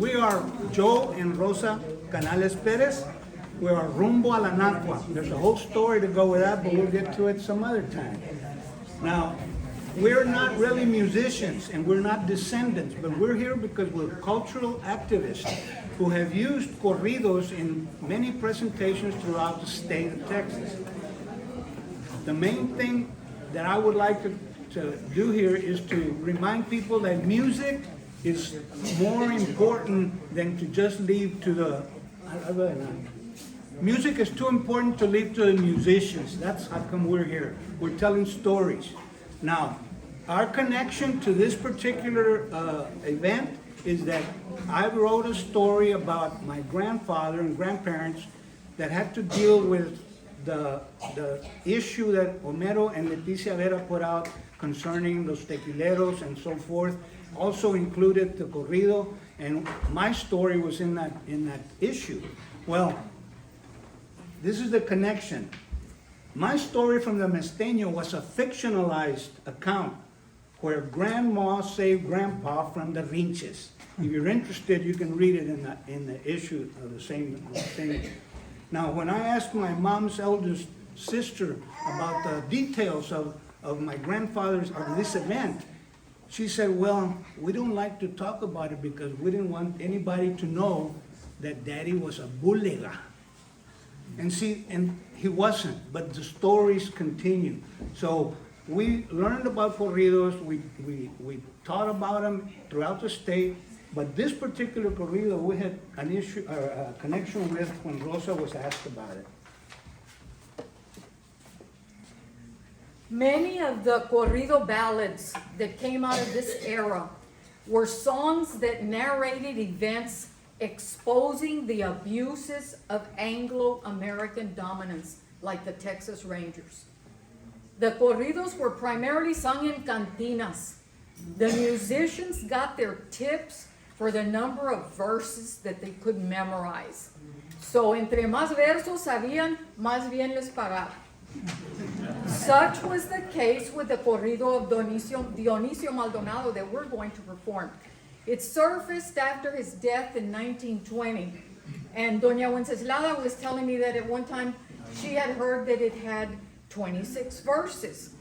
We are Joe and Rosa Canales Perez. We are Rumbo a la Nacua. There's a whole story to go with that, but we'll get to it some other time. Now, we're not really musicians and we're not descendants, but we're here because we're cultural activists who have used corridos in many presentations throughout the state of Texas. The main thing that I would like to do here is to remind people that music is more important than to just leave to the, music is too important to leave to the musicians. That's how come we're here. We're telling stories. Now, our connection to this particular event is that I wrote a story about my grandfather and grandparents that had to deal with the issue that Homero and Leticia Vera put out concerning los tequileros and so forth. Also included the corrido, and my story was in that issue. Well, this is the connection. My story from the Mesteño was a fictionalized account where grandma saved grandpa from the Rinches. If you're interested, you can read it in the issue of the same thing. Now, when I asked my mom's eldest sister about the details of my grandfather's, of this event, she said, well, we don't like to talk about it because we didn't want anybody to know that Daddy was a bulega. And he wasn't, but the stories continue. So we learned about corridos, we taught about them throughout the state, but this particular corrido we had an issue, a connection with when Rosa was asked about it. Many of the corrido ballads that came out of this era were songs that narrated events exposing the abuses of Anglo-American dominance, like the Texas Rangers. The corridos were primarily sung in cantinas. The musicians got their tips for the number of verses that they could memorize. So, entre más versos sabían, más bien les pagaban. Such was the case with the corrido of Dionisio Maldonado that we're going to perform. It surfaced after his death in 1920. And Doña Wenceslada was telling me that at one time she had heard that it had 26 verses.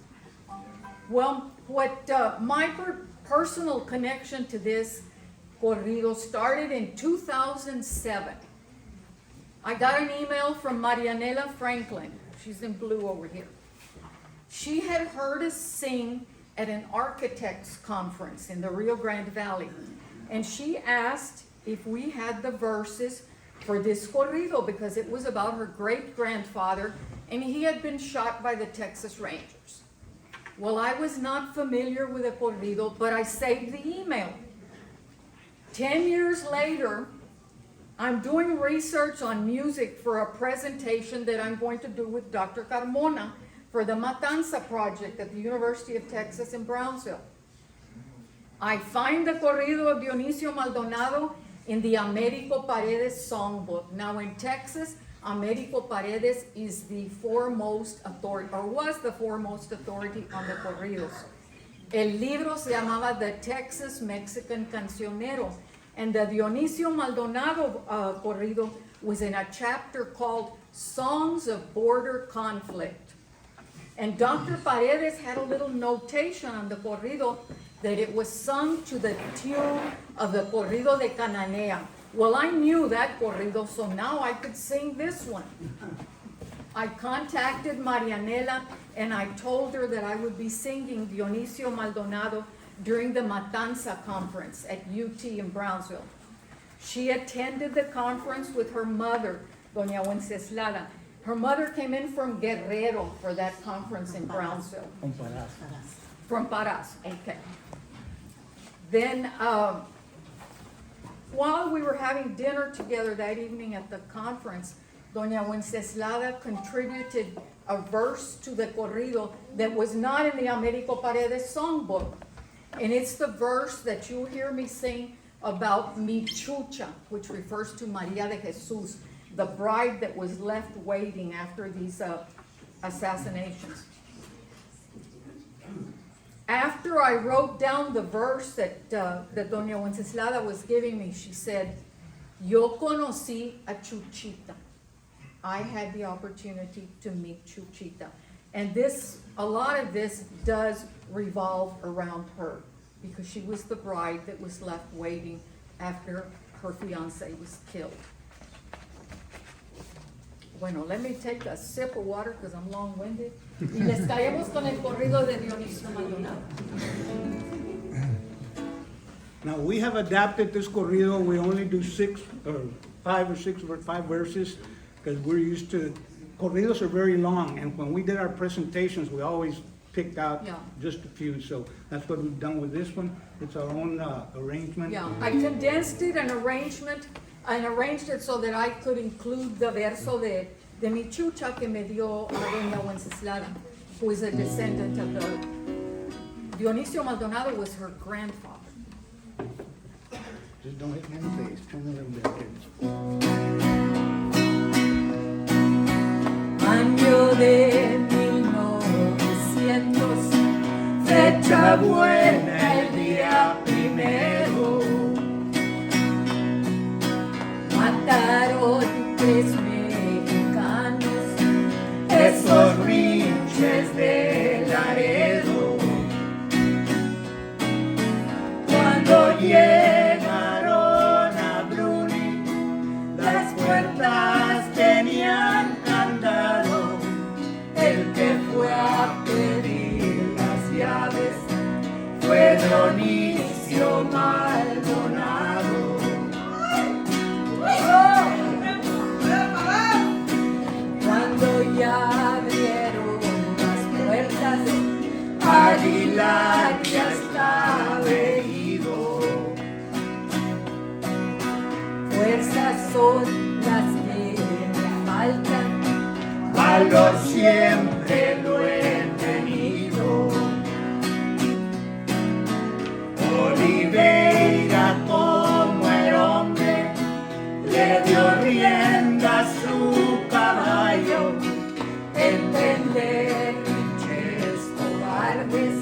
Well, what my personal connection to this corrido started in 2007. I got an email from Marianela Franklin. She's in blue over here. She had heard us sing at an architects conference in the Rio Grande Valley. And she asked if we had the verses for this corrido because it was about her great-grandfather and he had been shot by the Texas Rangers. Well, I was not familiar with a corrido, but I saved the email. 10 years later, I'm doing research on music for a presentation that I'm going to do with Dr. Carmona for the Matanza Project at the University of Texas in Brownsville. I find the corrido of Dionisio Maldonado in the Americo Paredes songbook. Now in Texas, Americo Paredes is the foremost authority, or was the foremost authority on the corridos. El libro se llamaba The Texas Mexican Cancionero, and the Dionisio Maldonado corrido was in a chapter called Songs of Border Conflict. And Dr. Paredes had a little notation on the corrido that it was sung to the tune of the corrido de Cananea. Well, I knew that corrido, so now I could sing this one. I contacted Marianela and I told her that I would be singing Dionisio Maldonado during the Matanza conference at UT in Brownsville. She attended the conference with her mother, Doña Wenceslada. Her mother came in from Guerrero for that conference in Brownsville. From Parás, okay. Then, while we were having dinner together that evening at the conference, Doña Wenceslada contributed a verse to the corrido that was not in the Americo Paredes songbook. And it's the verse that you'll hear me sing about Mi Chucha, which refers to Maria de Jesus, the bride that was left waiting after these assassinations. After I wrote down the verse that Doña Wenceslada was giving me, she said, Yo conocí a Chuchita. I had the opportunity to meet Chuchita. And a lot of this does revolve around her, because she was the bride that was left waiting after her fiancé was killed. Bueno, let me take a sip of water because I'm long-winded. Y les caemos con el corrido de Dionisio Maldonado. Now, we have adapted this corrido, we only do 5 verses, because we're used to, corridos are very long, and when we did our presentations, we always picked out Yeah. just a few, so that's what we've done with this one. It's our own arrangement. Yeah, I condensed it and arranged it so that I could include the verso de mi chucha que me dio Doña Wenceslada, who is a descendant of the, Dionisio Maldonado was her grandfather. Just don't hit me in the face, turn a little bit. Año de 1900, fecha buena el día primero. Mataron 3 mexicanos, esos rinches de Laredo. Cuando llegaron a Bruni, las puertas tenían candado. El que fue a pedir las llaves fue Dionisio Maldonado. Cuando ya abrieron las puertas, Aguilar ya estaba herido. Fuerzas son las que me faltan, valor siempre lo he tenido. Oliveira, como el hombre, le dio rienda a su caballo. Entender pinches cobardes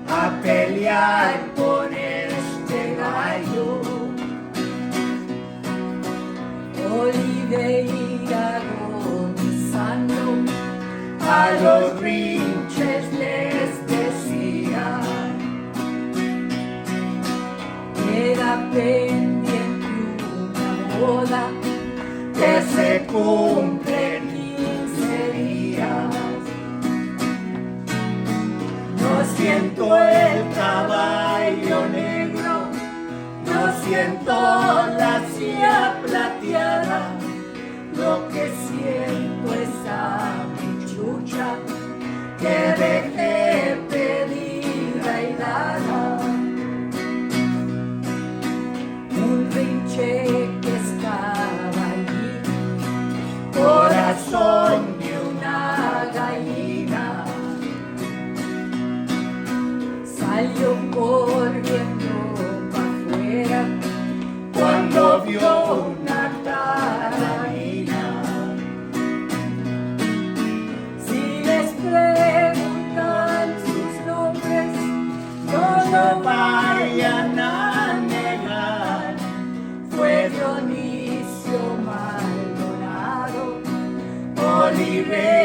a pelear con este gallo. Oliveira agonizando, a los rinches les decía, queda pendiente una boda que se cumple en 15 días. No siento el caballo negro, no siento la silla plateada, lo que siento es a mi chucha que dejé pedida y dada. Un rinche que estaba allí, corazón de una gallina, salió corriendo para afuera cuando vio una carabina. Si les preguntan sus nombres, no lo vayan a negar. Fue Dionisio Maldonado, Oliveira.